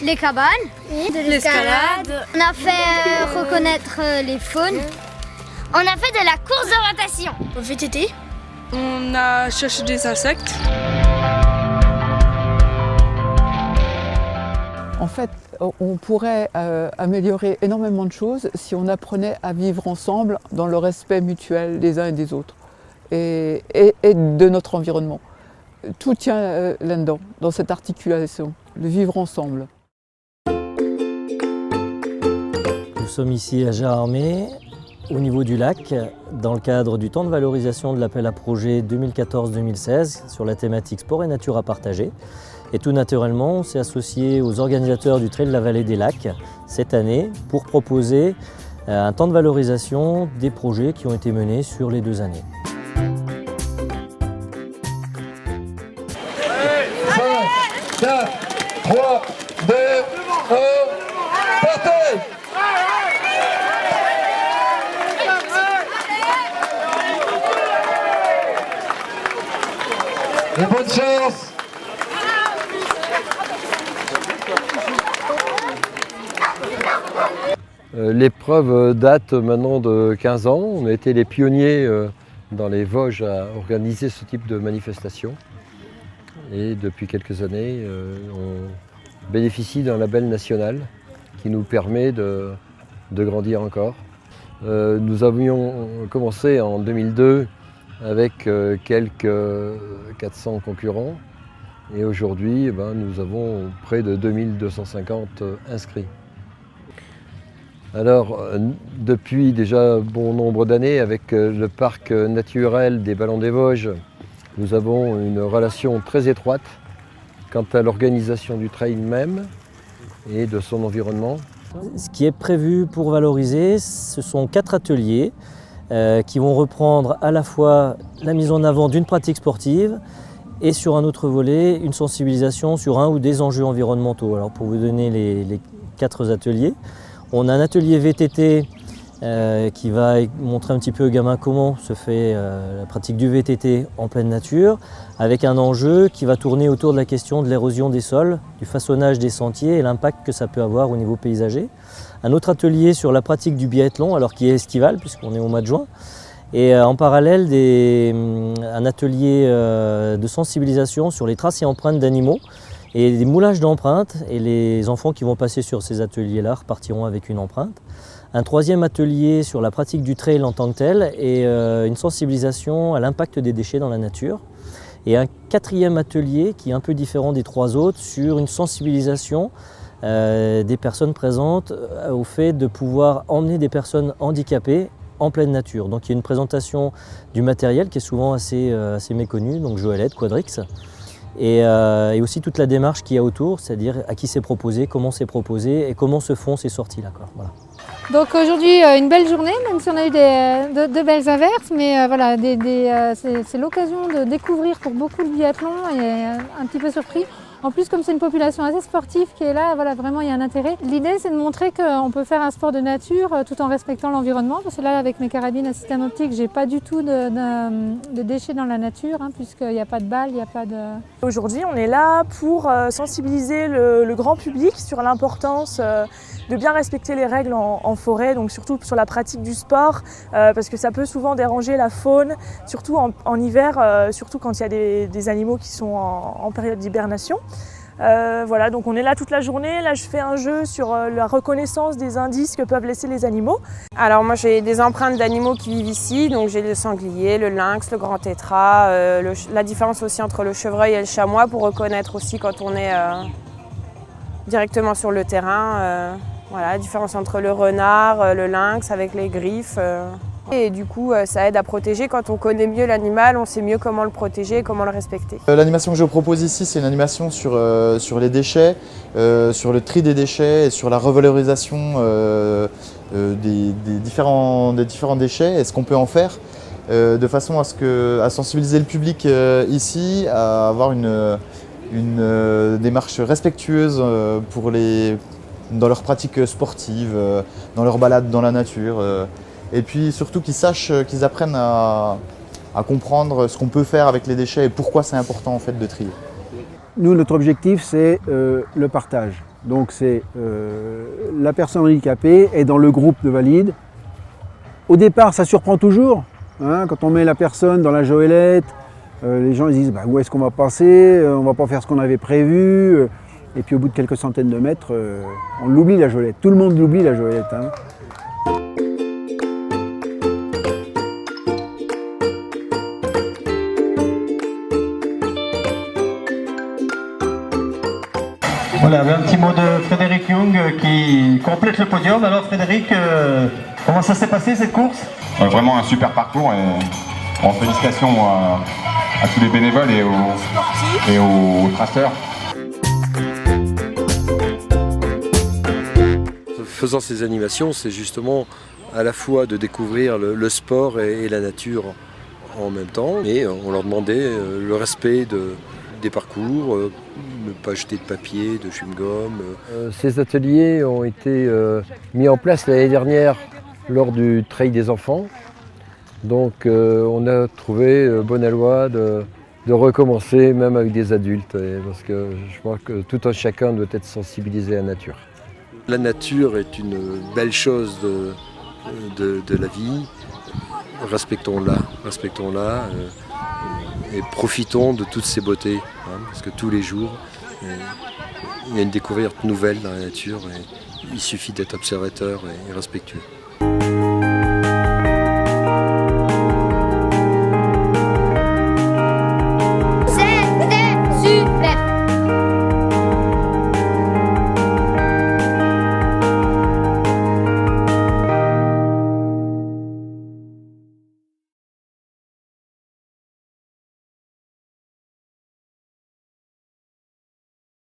les cabanes, de l'escalade. On a fait reconnaître les faunes. On a fait de la course d'orientation. Au VTT. On a cherché des insectes. En fait, on pourrait améliorer énormément de choses si on apprenait à vivre ensemble dans le respect mutuel des uns et des autres et de notre environnement. Tout tient là-dedans, dans cette articulation, le vivre ensemble. Nous sommes ici à Gérardmer, au niveau du lac, dans le cadre du temps de valorisation de l'appel à projet 2014-2016 sur la thématique sport et nature à partager. Et tout naturellement, on s'est associé aux organisateurs du Trail de la Vallée des Lacs cette année pour proposer un temps de valorisation des projets qui ont été menés sur les 2 années. 5, 4, 3, 2, 1, partez! Et bonne chance! L'épreuve date maintenant de 15 ans. On a été les pionniers dans les Vosges à organiser ce type de manifestation. Et depuis quelques années, on bénéficie d'un label national qui nous permet de grandir encore. Nous avions commencé en 2002 avec quelques 400 concurrents. Et aujourd'hui, nous avons près de 2250 inscrits. Alors, depuis déjà bon nombre d'années, avec le parc naturel des Ballons des Vosges, nous avons une relation très étroite quant à l'organisation du trail même et de son environnement. Ce qui est prévu pour valoriser, ce sont 4 ateliers qui vont reprendre à la fois la mise en avant d'une pratique sportive et sur un autre volet, une sensibilisation sur un ou des enjeux environnementaux. Alors pour vous donner les 4 ateliers, on a un atelier VTT qui va montrer un petit peu aux gamins comment se fait la pratique du VTT en pleine nature, avec un enjeu qui va tourner autour de la question de l'érosion des sols, du façonnage des sentiers et l'impact que ça peut avoir au niveau paysager. Un autre atelier sur la pratique du biathlon, alors qui est estival puisqu'on est au mois de juin. Et en parallèle, un atelier de sensibilisation sur les traces et empreintes d'animaux et des moulages d'empreintes. Et les enfants qui vont passer sur ces ateliers-là repartiront avec une empreinte. Un 3e atelier sur la pratique du trail en tant que tel et une sensibilisation à l'impact des déchets dans la nature. Et un 4e atelier qui est un peu différent des 3 autres sur une sensibilisation des personnes présentes au fait de pouvoir emmener des personnes handicapées en pleine nature. Donc il y a une présentation du matériel qui est souvent assez méconnu, donc Joëlette, Quadrix, et aussi toute la démarche qu'il y a autour, c'est-à-dire à qui c'est proposé, comment c'est proposé et comment se font ces sorties-là. Voilà. Donc aujourd'hui, une belle journée, même si on a eu de belles averses, mais voilà, c'est l'occasion de découvrir pour beaucoup le biathlon et un petit peu surpris. En plus, comme c'est une population assez sportive qui est là, voilà, vraiment il y a un intérêt. L'idée, c'est de montrer qu'on peut faire un sport de nature tout en respectant l'environnement. Parce que là, avec mes carabines à système optique, j'ai pas du tout de déchets dans la nature, puisqu'il n'y a pas de balles, il n'y a pas de... Aujourd'hui, on est là pour sensibiliser le grand public sur l'importance de bien respecter les règles en forêt, donc surtout sur la pratique du sport, parce que ça peut souvent déranger la faune, surtout en hiver, surtout quand il y a des animaux qui sont en période d'hibernation. Voilà, donc on est là toute la journée. Là, je fais un jeu sur la reconnaissance des indices que peuvent laisser les animaux. Alors moi, j'ai des empreintes d'animaux qui vivent ici, donc j'ai le sanglier, le lynx, le grand tétras, la différence aussi entre le chevreuil et le chamois pour reconnaître aussi quand on est directement sur le terrain. Voilà, la différence entre le renard, le lynx avec les griffes. Et du coup, ça aide à protéger. Quand on connaît mieux l'animal, on sait mieux comment le protéger et comment le respecter. L'animation que je propose ici, c'est une animation sur les déchets, sur le tri des déchets et sur la revalorisation des différents déchets et ce qu'on peut en faire, de façon à sensibiliser le public ici, à avoir une démarche respectueuse dans leurs pratiques sportives, dans leurs balades dans la nature. Et puis surtout qu'ils apprennent à comprendre ce qu'on peut faire avec les déchets et pourquoi c'est important en fait de trier. Nous, notre objectif, c'est le partage. Donc c'est la personne handicapée est dans le groupe de valides. Au départ, ça surprend toujours. Hein, quand on met la personne dans la joëlette, les gens ils disent bah, où est-ce qu'on va passer, on va pas faire ce qu'on avait prévu. Et puis au bout de quelques centaines de mètres, on l'oublie la joëlette. Tout le monde l'oublie la joëlette. Hein. Voilà, un petit mot de Frédéric Young qui complète le podium. Alors Frédéric, comment ça s'est passé cette course? Vraiment un super parcours et bon, félicitations à tous les bénévoles et aux traceurs. Faisant ces animations, c'est justement à la fois de découvrir le sport et la nature en même temps. Et on leur demandait le respect des parcours, ne pas jeter de papier, de chewing-gum. Ces ateliers ont été mis en place l'année dernière lors du Trail des enfants. Donc on a trouvé bon aloi de recommencer même avec des adultes, parce que je crois que tout un chacun doit être sensibilisé à la nature. La nature est une belle chose de la vie. Respectons-la, et profitons de toutes ces beautés, hein, parce que tous les jours, il y a une découverte nouvelle dans la nature et il suffit d'être observateur et respectueux.